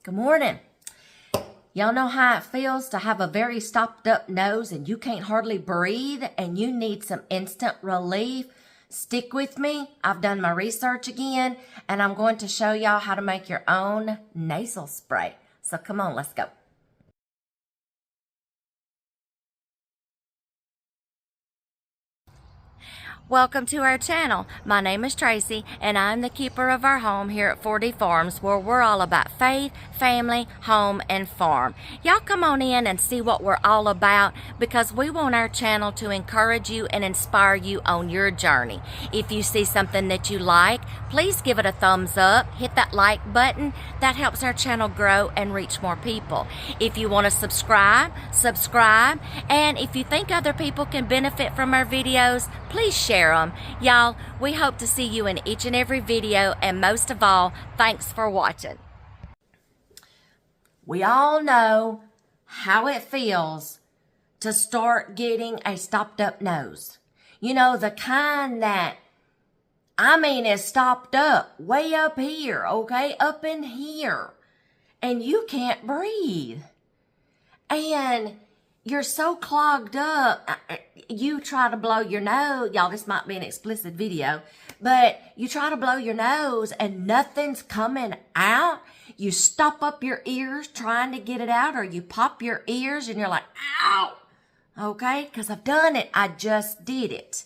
Good morning. Y'all know how it feels to have a very stopped up nose and you can't hardly breathe and you need some instant relief? Stick with me. I've done my research again and I'm going to show y'all how to make your own nasal spray. So come on, let's go. Welcome to our channel. My name is Tracy and I'm the keeper of our home here at 4D Farms, where we're all about faith, family, home, and farm. Y'all come on in and see what we're all about, because we want our channel to encourage you and inspire you on your journey. If you see something that you like, please give it a thumbs up, hit that like button. That helps our channel grow and reach more people. If you want to subscribe, and if you think other people can benefit from our videos, please share them. Y'all, we hope to see you in each and every video, and most of all, thanks for watching. We all know how it feels to start getting a stopped up nose. You know, the kind that, is stopped up, way up here, okay, up in here, and you can't breathe. And you're so clogged up, you try to blow your nose. Y'all, this might be an explicit video, but you try to blow your nose and nothing's coming out. You stop up your ears trying to get it out, or you pop your ears and you're like, ow, okay? Because I've done it. I just did it.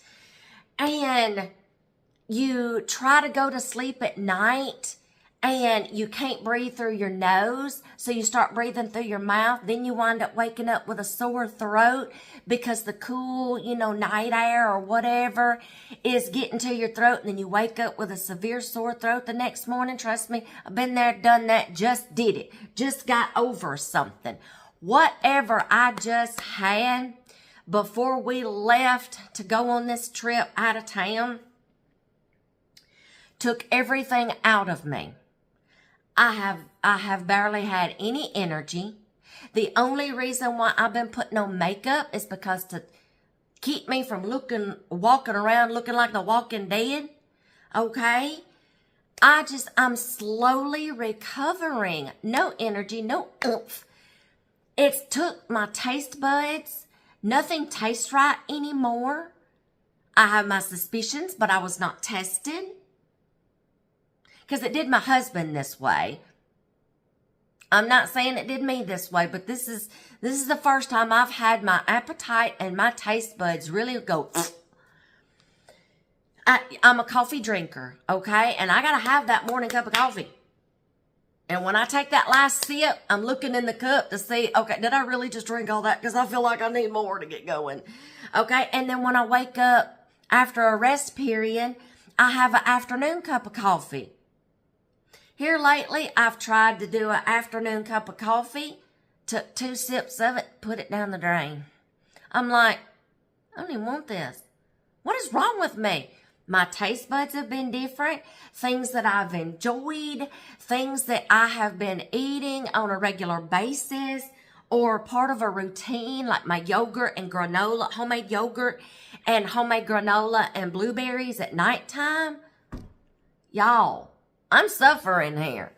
And you try to go to sleep at night and you can't breathe through your nose, so you start breathing through your mouth. Then you wind up waking up with a sore throat because the cool, night air or whatever is getting to your throat, and then you wake up with a severe sore throat the next morning. Trust me, I've been there, done that, just did it. Just got over something. Whatever I just had before we left to go on this trip out of town took everything out of me. I have barely had any energy. The only reason why I've been putting on makeup is because to keep me from walking around looking like the Walking Dead. Okay? I'm slowly recovering. No energy, no oomph. It took my taste buds. Nothing tastes right anymore. I have my suspicions, but I was not tested, because it did my husband this way. I'm not saying it did me this way, but this is the first time I've had my appetite and my taste buds really go. I'm a coffee drinker, okay? And I got to have that morning cup of coffee. And when I take that last sip, I'm looking in the cup to see, okay, did I really just drink all that? Because I feel like I need more to get going. Okay, and then when I wake up after a rest period, I have an afternoon cup of coffee. Here lately, I've tried to do an afternoon cup of coffee, took 2 sips of it, put it down the drain. I'm like, I don't even want this. What is wrong with me? My taste buds have been different. Things that I've enjoyed, things that I have been eating on a regular basis, or part of a routine, like my yogurt and granola, homemade yogurt and homemade granola and blueberries at nighttime. Y'all, I'm suffering here.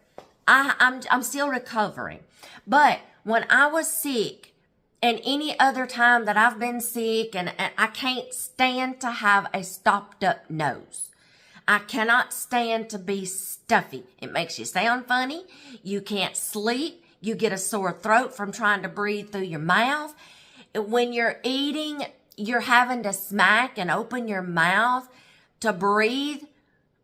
I'm still recovering. But when I was sick, and any other time that I've been sick, and I can't stand to have a stopped up nose. I cannot stand to be stuffy. It makes you sound funny. You can't sleep. You get a sore throat from trying to breathe through your mouth. When you're eating, you're having to smack and open your mouth to breathe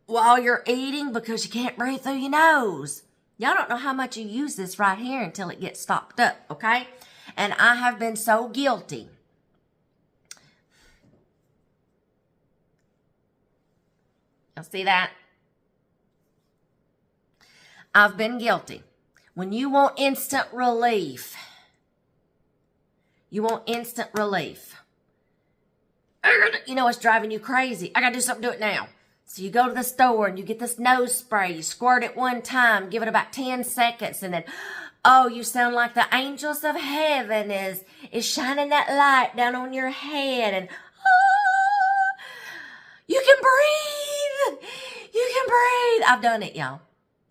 while you're eating because you can't breathe through your nose. Y'all don't know how much you use this right here until it gets stopped up, okay? And I have been so guilty. Y'all see that? I've been guilty. When you want instant relief, it's driving you crazy. I got to do something to it now. So you go to the store and you get this nose spray. You squirt it one time, give it about 10 seconds, and then, oh, you sound like the angels of heaven is shining that light down on your head, and you can breathe. You can breathe. I've done it, y'all.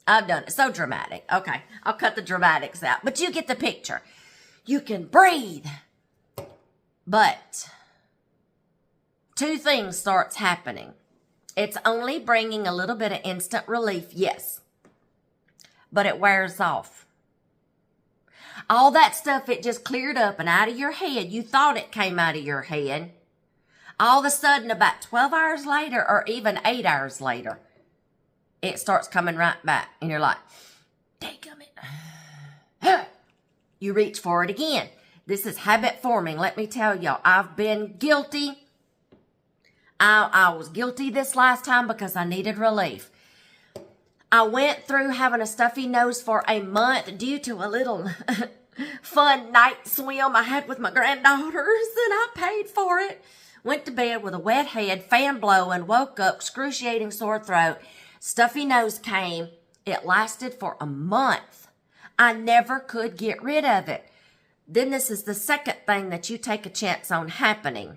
I've done it. So dramatic. Okay, I'll cut the dramatics out. But you get the picture. You can breathe. But two things starts happening. It's only bringing a little bit of instant relief, yes. But it wears off. All that stuff, it just cleared up and out of your head. You thought it came out of your head. All of a sudden, about 12 hours later or even 8 hours later, it starts coming right back. And you're like, daggum it. You reach for it again. This is habit forming. Let me tell y'all, I've been guilty. I was guilty this last time because I needed relief. I went through having a stuffy nose for a month due to a little fun night swim I had with my granddaughters, and I paid for it. Went to bed with a wet head, fan blowing, woke up, excruciating sore throat. Stuffy nose came. It lasted for a month. I never could get rid of it. Then this is the second thing that you take a chance on happening.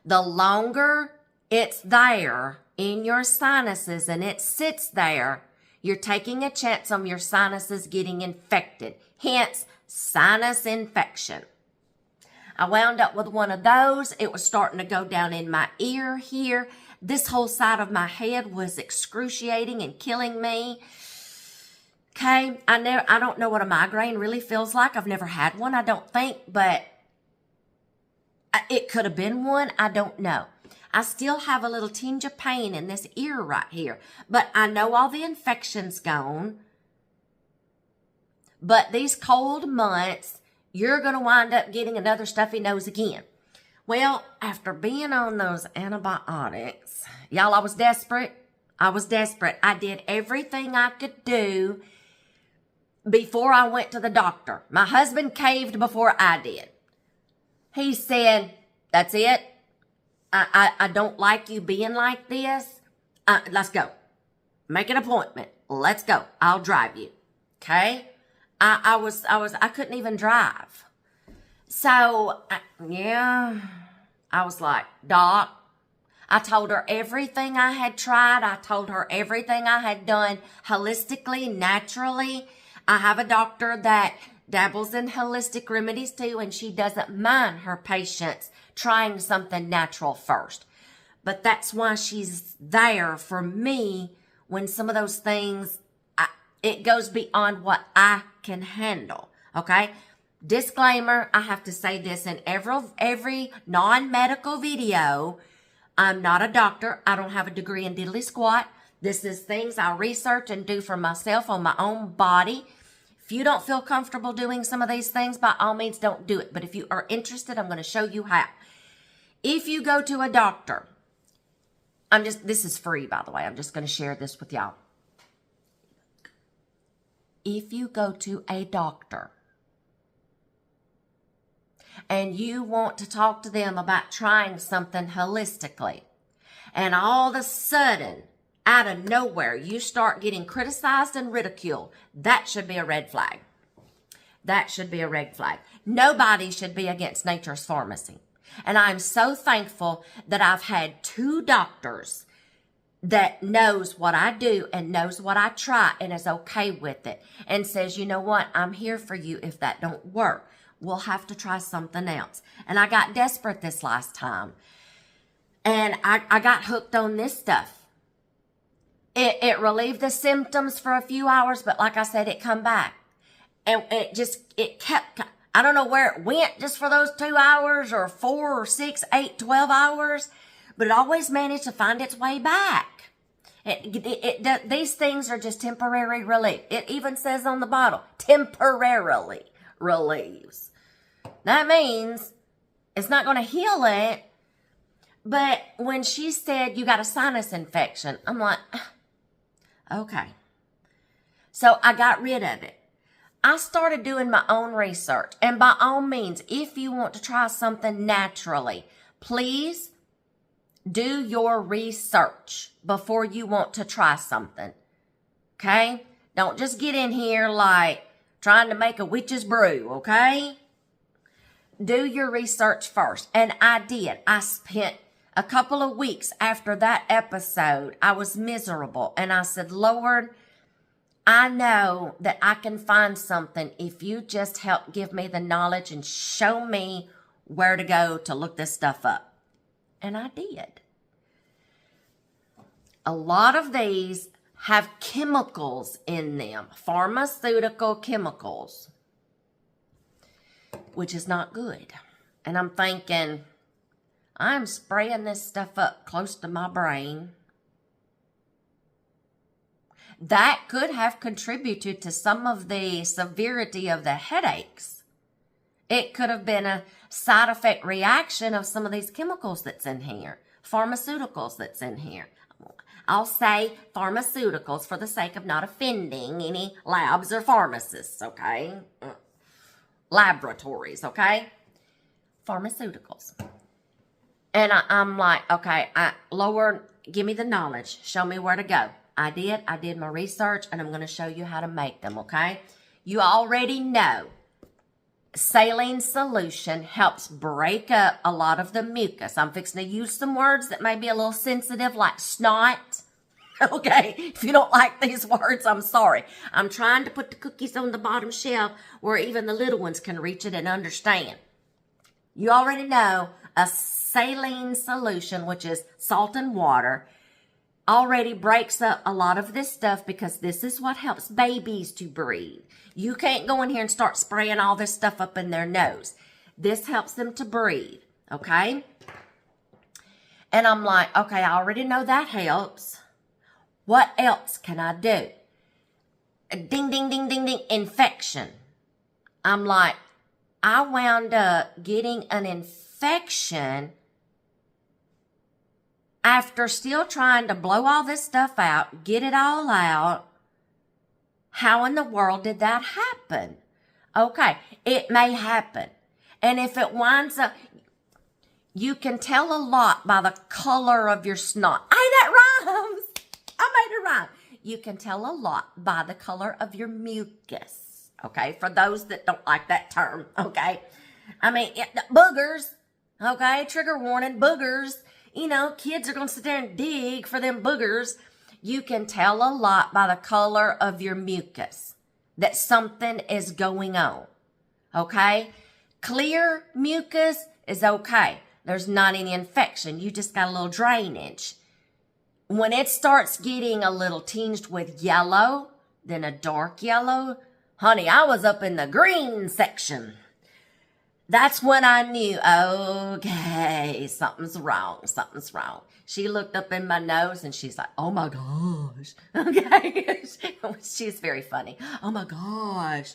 The longer it's there in your sinuses and it sits there, you're taking a chance on your sinuses getting infected. Hence, sinus infection. I wound up with one of those. It was starting to go down in my ear here. This whole side of my head was excruciating and killing me. Okay, I don't know what a migraine really feels like. I've never had one, I don't think, but it could have been one. I don't know. I still have a little tinge of pain in this ear right here, but I know all the infection's gone. But these cold months, you're going to wind up getting another stuffy nose again. Well, after being on those antibiotics, y'all, I was desperate. I did everything I could do before I went to the doctor. My husband caved before I did. He said, that's it. I don't like you being like this. Let's go. Make an appointment. Let's go. I'll drive you. Okay? I couldn't even drive. So, I was like, Doc, I told her everything I had tried. I told her everything I had done holistically, naturally. I have a doctor that dabbles in holistic remedies too, and she doesn't mind her patients trying something natural first. But that's why she's there for me when some of those things, it goes beyond what I can handle. Okay? Disclaimer, I have to say this in every non-medical video. I'm not a doctor. I don't have a degree in diddly squat. This is things I research and do for myself on my own body. If you don't feel comfortable doing some of these things, by all means, don't do it. But if you are interested, I'm going to show you how. If you go to a doctor, this is free, by the way. I'm just going to share this with y'all. If you go to a doctor and you want to talk to them about trying something holistically, and all of a sudden, out of nowhere, you start getting criticized and ridiculed, that should be a red flag. That should be a red flag. Nobody should be against nature's pharmacy. And I'm so thankful that I've had 2 doctors that knows what I do and knows what I try and is okay with it and says, you know what, I'm here for you if that don't work. We'll have to try something else. And I got desperate this last time. And I got hooked on this stuff. It relieved the symptoms for a few hours, but like I said, it come back. And it kept, I don't know where it went just for those 2 hours or 4 or 6, 8, 12 hours, but it always managed to find its way back. These things are just temporary relief. It even says on the bottle, temporarily relieves. That means it's not going to heal it. But when she said you got a sinus infection, I'm like, okay. So I got rid of it. I started doing my own research. And by all means, if you want to try something naturally, please do your research before you want to try something. Okay? Don't just get in here like trying to make a witch's brew, okay? Do your research first. And I did. I spent a couple of weeks after that episode, I was miserable. And I said, Lord, I know that I can find something if you just help give me the knowledge and show me where to go to look this stuff up. And I did. A lot of these have chemicals in them, pharmaceutical chemicals, which is not good. And I'm thinking, I'm spraying this stuff up close to my brain. That could have contributed to some of the severity of the headaches. It could have been a side effect reaction of some of these chemicals that's in here, pharmaceuticals that's in here. I'll say pharmaceuticals for the sake of not offending any labs or pharmacists, okay? Laboratories, okay? Pharmaceuticals. And I'm like, okay, Lord, give me the knowledge. Show me where to go. I did my research, and I'm going to show you how to make them, okay? You already know saline solution helps break up a lot of the mucus. I'm fixing to use some words that may be a little sensitive, like snot. Okay, if you don't like these words, I'm sorry. I'm trying to put the cookies on the bottom shelf where even the little ones can reach it and understand. You already know a saline solution, which is salt and water, already breaks up a lot of this stuff because this is what helps babies to breathe. You can't go in here and start spraying all this stuff up in their nose. This helps them to breathe, okay? And I'm like, okay, I already know that helps. What else can I do? Ding, ding, ding, ding, ding, infection. I'm like, I wound up getting an infection after still trying to blow all this stuff out, get it all out. How in the world did that happen? Okay, it may happen. And if it winds up, you can tell a lot by the color of your snot. Hey, that rhymes. I made it rhyme. You can tell a lot by the color of your mucus. Okay, for those that don't like that term. Okay, I mean, boogers. Okay, trigger warning, boogers. You know, kids are going to sit there and dig for them boogers. You can tell a lot by the color of your mucus that something is going on. Okay? Clear mucus is okay. There's not any infection. You just got a little drainage. When it starts getting a little tinged with yellow, then a dark yellow, honey, I was up in the green section. That's when I knew, okay, something's wrong. She looked up in my nose and she's like, oh my gosh. Okay. She's very funny. Oh my gosh.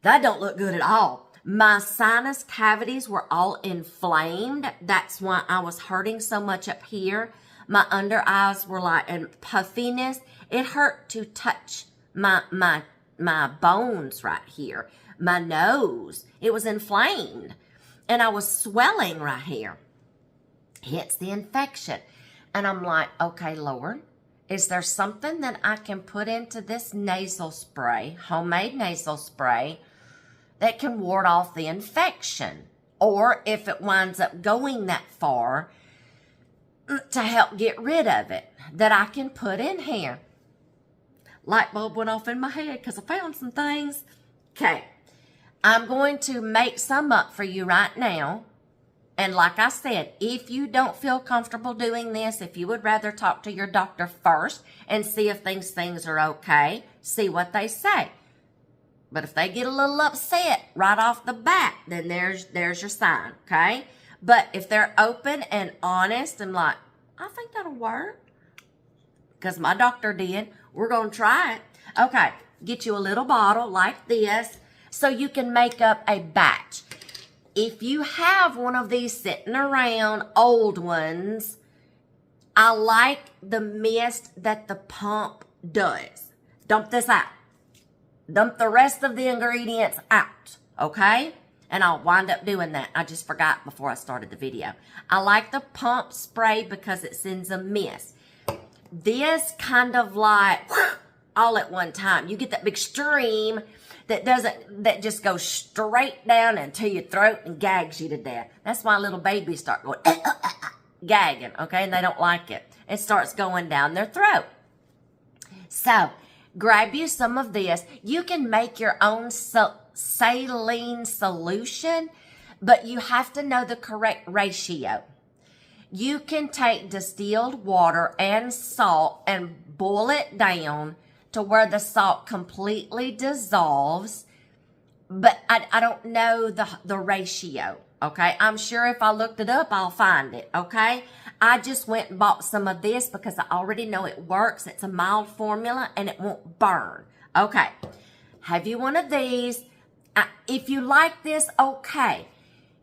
That don't look good at all. My sinus cavities were all inflamed. That's why I was hurting so much up here. My under eyes were like in puffiness. It hurt to touch my bones right here. My nose, it was inflamed. And I was swelling right here. Hence the infection. And I'm like, okay, Lord, is there something that I can put into this nasal spray, homemade nasal spray, that can ward off the infection? Or if it winds up going that far, to help get rid of it, that I can put in here. Light bulb went off in my head because I found some things. Okay. I'm going to make some up for you right now. And like I said, if you don't feel comfortable doing this, if you would rather talk to your doctor first and see if these things are okay, see what they say. But if they get a little upset right off the bat, then there's your sign, okay? But if they're open and honest and like, I think that'll work, because my doctor did, we're going to try it. Okay, get you a little bottle like this so you can make up a batch. If you have one of these sitting around, old ones, I like the mist that the pump does. Dump this out. Dump the rest of the ingredients out, okay? And I'll wind up doing that. I just forgot before I started the video. I like the pump spray because it sends a mist. This kind of like all at one time. You get that big stream that just goes straight down into your throat and gags you to death. That's why little babies start going, gagging, okay? And they don't like it. It starts going down their throat. So, grab you some of this. You can make your own saline solution, but you have to know the correct ratio. You can take distilled water and salt and boil it down to where the salt completely dissolves, but I don't know the ratio, okay? I'm sure if I looked it up, I'll find it, okay? I just went and bought some of this because I already know it works. It's a mild formula and it won't burn. Okay, have you one of these? If you like this, okay.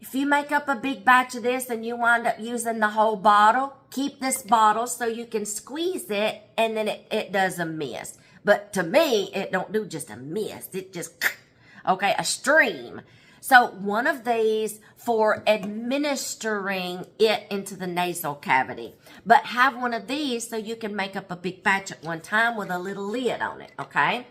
If you make up a big batch of this and you wind up using the whole bottle, keep this bottle so you can squeeze it and then it does a mist. But to me, it don't do just a mist. It just, okay, a stream. So one of these for administering it into the nasal cavity. But have one of these so you can make up a big batch at one time with a little lid on it, okay?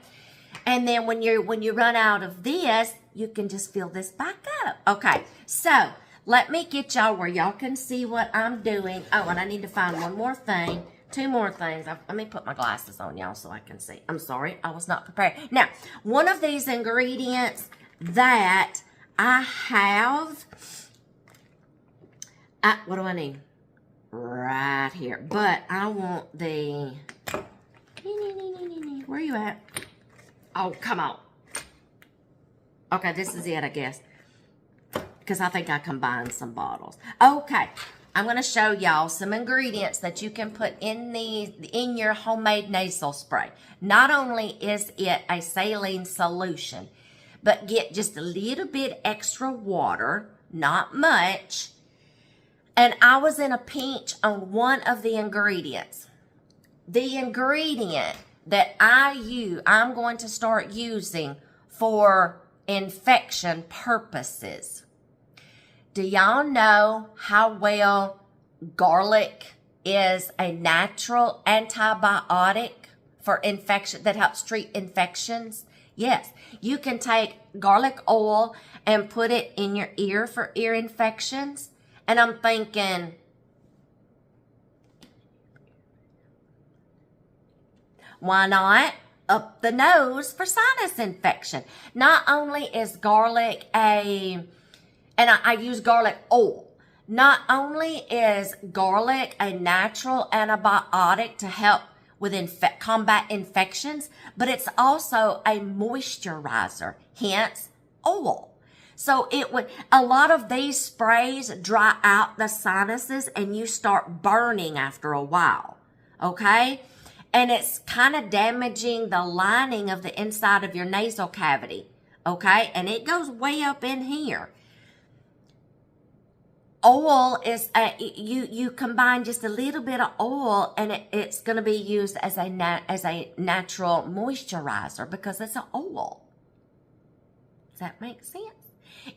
And then when you run out of this, you can just fill this back up. Okay, so let me get y'all where y'all can see what I'm doing. Oh, and I need to find one more thing. Two more things. Let me put my glasses on, y'all, so I can see. I'm sorry, I was not prepared. Now, one of these ingredients that I have, what do I need? Right here. But I want the, where are you at? Oh, come on. Okay, this is it, I guess. Because I think I combined some bottles. Okay, I'm going to show y'all some ingredients that you can put in your homemade nasal spray. Not only is it a saline solution, but get just a little bit extra water, not much. And I was in a pinch on one of the ingredients. The ingredient that I'm going to start using for infection purposes. Do y'all know how well garlic is a natural antibiotic for infection that helps treat infections? Yes, you can take garlic oil and put it in your ear for ear infections. And I'm thinking, why not up the nose for sinus infection? Not only is garlic and I use garlic oil. Not only is garlic a natural antibiotic to help with combat infections, but it's also a moisturizer, hence oil. So a lot of these sprays dry out the sinuses and you start burning after a while, okay? And it's kind of damaging the lining of the inside of your nasal cavity, okay? And it goes way up in here. Oil is, you combine just a little bit of oil and it's going to be used as a natural moisturizer because it's an oil. Does that make sense?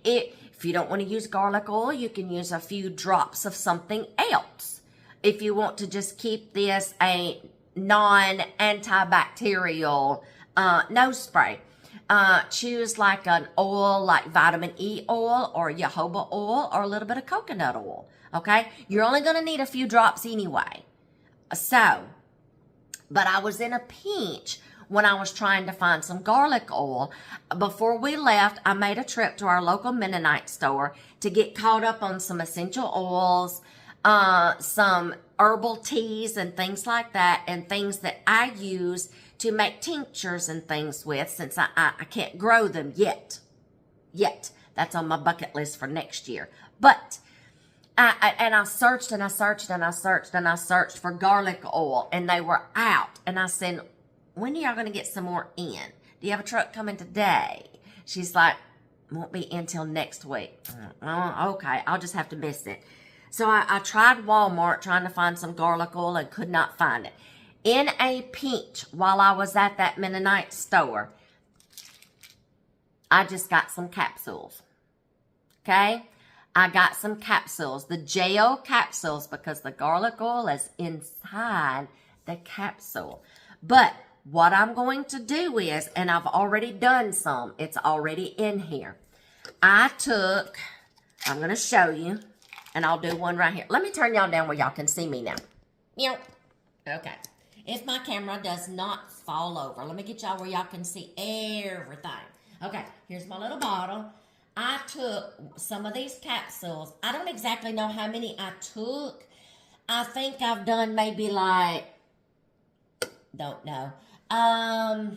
If you don't want to use garlic oil, you can use a few drops of something else. If you want to just keep this a non-antibacterial nose spray, choose like an oil like vitamin E oil or jojoba oil or a little bit of coconut oil, okay? You're only going to need a few drops anyway. So, but I was in a pinch when I was trying to find some garlic oil. Before we left, I made a trip to our local Mennonite store to get caught up on some essential oils, some herbal teas and things like that, and things that I use to make tinctures and things with, since I can't grow them yet. That's on my bucket list for next year. But, I searched and I searched and I searched and I searched for garlic oil, and they were out. And I said, when are y'all going to get some more in? Do you have a truck coming today? She's like, won't be in till next week. Okay, I'll just have to miss it. So I tried Walmart trying to find some garlic oil and could not find it. In a pinch while I was at that Mennonite store, I just got some capsules. Okay? I got some capsules, the gel capsules, because the garlic oil is inside the capsule. But what I'm going to do is, and I've already done some, it's already in here. I'm going to show you. And I'll do one right here. Let me turn y'all down where y'all can see me now. Meow. Okay. If my camera does not fall over, let me get y'all where y'all can see everything. Okay, here's my little bottle. I took some of these capsules. I don't exactly know how many I took. I think I've done maybe like, don't know. I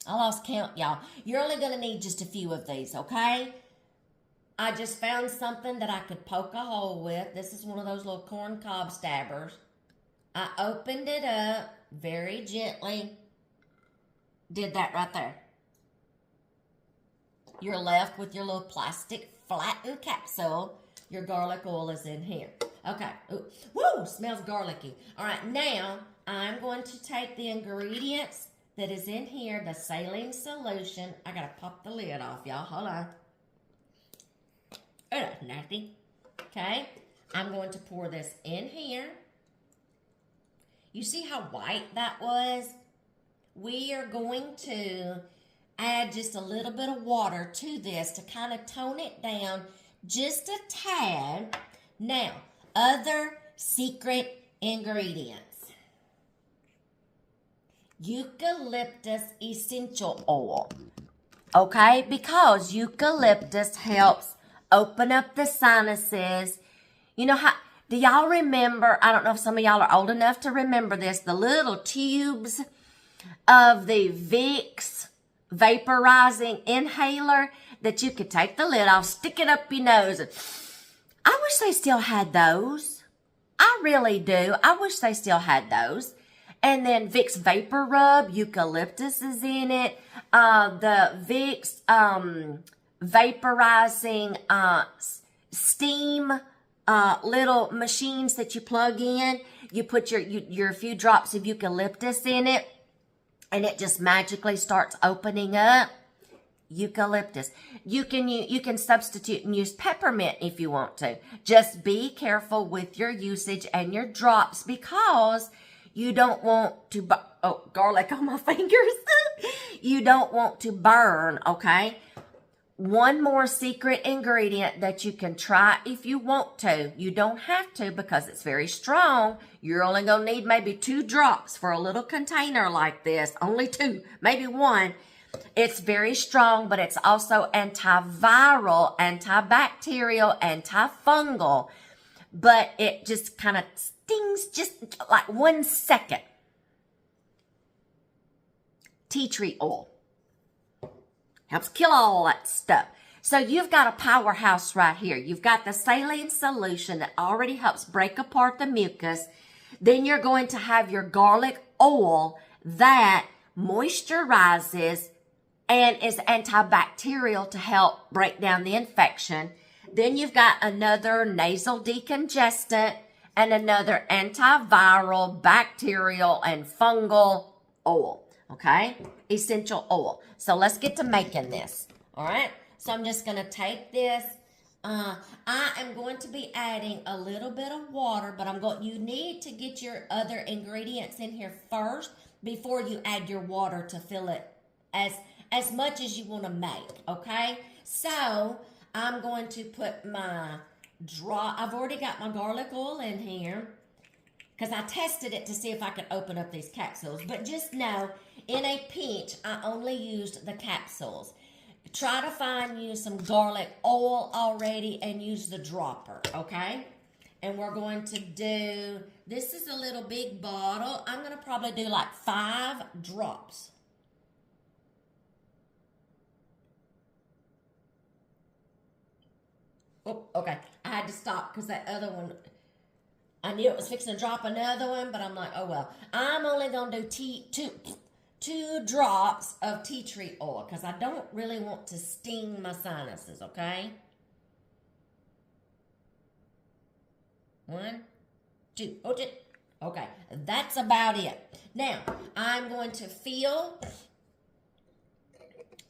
lost count, y'all. You're only going to need just a few of these, okay? I just found something that I could poke a hole with. This is one of those little corn cob stabbers. I opened it up very gently. Did that right there. You're left with your little plastic flattened capsule. Your garlic oil is in here. Okay. Ooh. Woo! Smells garlicky. All right. Now, I'm going to take the ingredients that is in here, the saline solution. I got to pop the lid off, y'all. Hold on. Oh, that's nasty. Okay. I'm going to pour this in here. You see how white that was? We are going to add just a little bit of water to this to kind of tone it down just a tad. Now, other secret ingredients. Eucalyptus essential oil. Okay? Because eucalyptus helps open up the sinuses. You know how... Do y'all remember, I don't know if some of y'all are old enough to remember this, the little tubes of the Vicks vaporizing inhaler that you could take the lid off, stick it up your nose. I wish they still had those. I really do. I wish they still had those. And then Vicks Vapor Rub, eucalyptus is in it. The Vicks vaporizing steam little machines that you plug in. You put your few drops of eucalyptus in it, and it just magically starts opening up. Eucalyptus. You can substitute and use peppermint if you want to. Just be careful with your usage and your drops because you don't want to garlic on my fingers. You don't want to burn, okay? One more secret ingredient that you can try if you want to. You don't have to because it's very strong. You're only going to need maybe 2 drops for a little container like this. Only 2, maybe 1. It's very strong, but it's also antiviral, antibacterial, antifungal. But it just kind of stings just like 1 second. Tea tree oil. Helps kill all that stuff. So you've got a powerhouse right here. You've got the saline solution that already helps break apart the mucus. Then you're going to have your garlic oil that moisturizes and is antibacterial to help break down the infection. Then you've got another nasal decongestant and another antiviral, bacterial, and fungal oil. Okay? Essential oil. So let's get to making this. All right? So I'm just going to take this. I am going to be adding a little bit of water, but you need to get your other ingredients in here first before you add your water to fill it as much as you want to make. Okay? So I'm going to put my I've already got my garlic oil in here because I tested it to see if I could open up these capsules. But just know, in a pinch, I only used the capsules. Try to find you some garlic oil already and use the dropper, okay? And we're going to do, this is a little big bottle. I'm going to probably do like 5 drops. Oh, okay. I had to stop because that other one, I knew it was fixing to drop another one, but I'm like, oh well. I'm only going to do 2 drops of tea tree oil because I don't really want to sting my sinuses, okay? 1, 2, hold it. Okay, that's about it. Now, I'm going to fill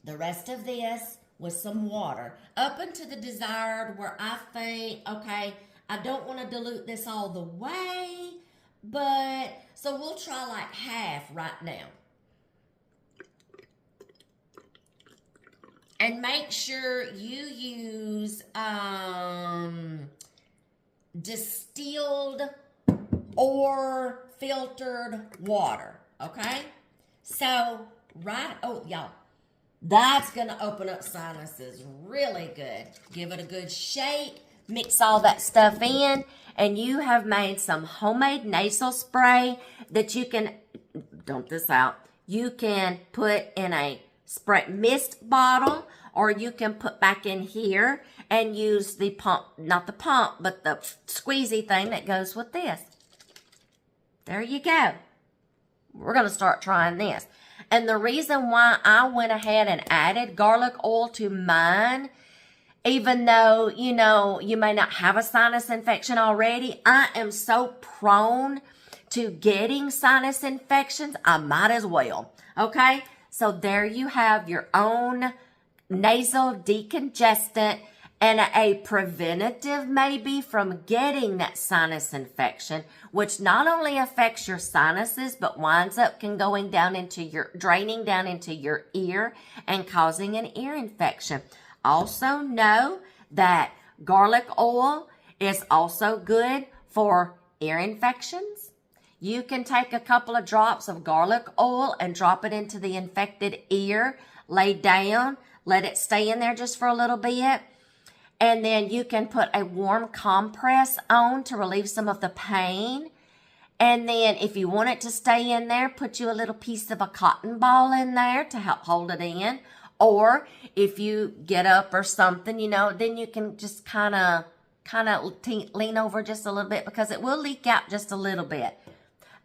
the rest of this with some water up into the desired where I think, okay, I don't want to dilute this all the way, but so we'll try like half right now. And make sure you use distilled or filtered water, okay? So, y'all, that's going to open up sinuses really good. Give it a good shake, mix all that stuff in, and you have made some homemade nasal spray that you can, dump this out, you can put in a spray mist bottle, or you can put back in here and use the pump, not the pump, but the squeezy thing that goes with this. There you go. We're going to start trying this. And the reason why I went ahead and added garlic oil to mine, even though, you know, you may not have a sinus infection already, I am so prone to getting sinus infections, I might as well. Okay? So there you have your own nasal decongestant and a preventative maybe from getting that sinus infection, which not only affects your sinuses, but winds up draining down into your ear and causing an ear infection. Also know that garlic oil is also good for ear infections. You can take a couple of drops of garlic oil and drop it into the infected ear, lay down, let it stay in there just for a little bit. And then you can put a warm compress on to relieve some of the pain. And then if you want it to stay in there, put you a little piece of a cotton ball in there to help hold it in. Or if you get up or something, you know, then you can just kind of lean over just a little bit because it will leak out just a little bit.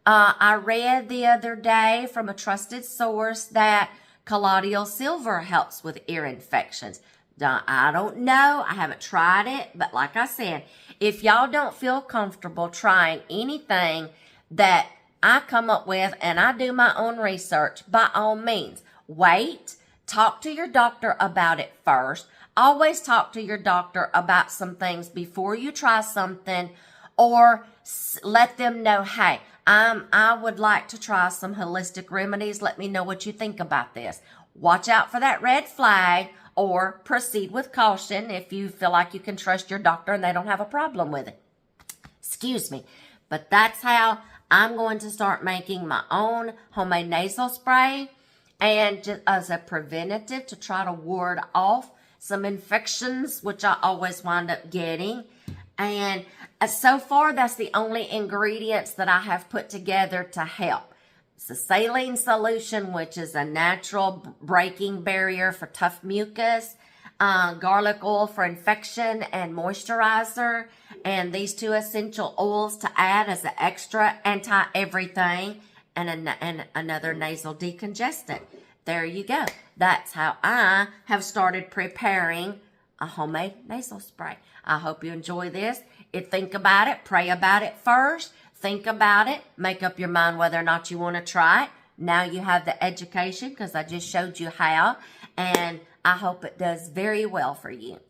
I read the other day from a trusted source that colloidal silver helps with ear infections. I don't know. I haven't tried it. But like I said, if y'all don't feel comfortable trying anything that I come up with and I do my own research, by all means, wait. Talk to your doctor about it first. Always talk to your doctor about some things before you try something, or let them know, hey, I would like to try some holistic remedies. Let me know what you think about this. Watch out for that red flag, or proceed with caution if you feel like you can trust your doctor and they don't have a problem with it. Excuse me. But that's how I'm going to start making my own homemade nasal spray, and just as a preventative to try to ward off some infections, which I always wind up getting. And so far, that's the only ingredients that I have put together to help. It's a saline solution, which is a natural breaking barrier for tough mucus, garlic oil for infection and moisturizer, and these two essential oils to add as an extra anti-everything, and another nasal decongestant. There you go. That's how I have started preparing a homemade nasal spray. I hope you enjoy this. Think about it. Pray about it first. Think about it. Make up your mind whether or not you want to try it. Now you have the education because I just showed you how. And I hope it does very well for you.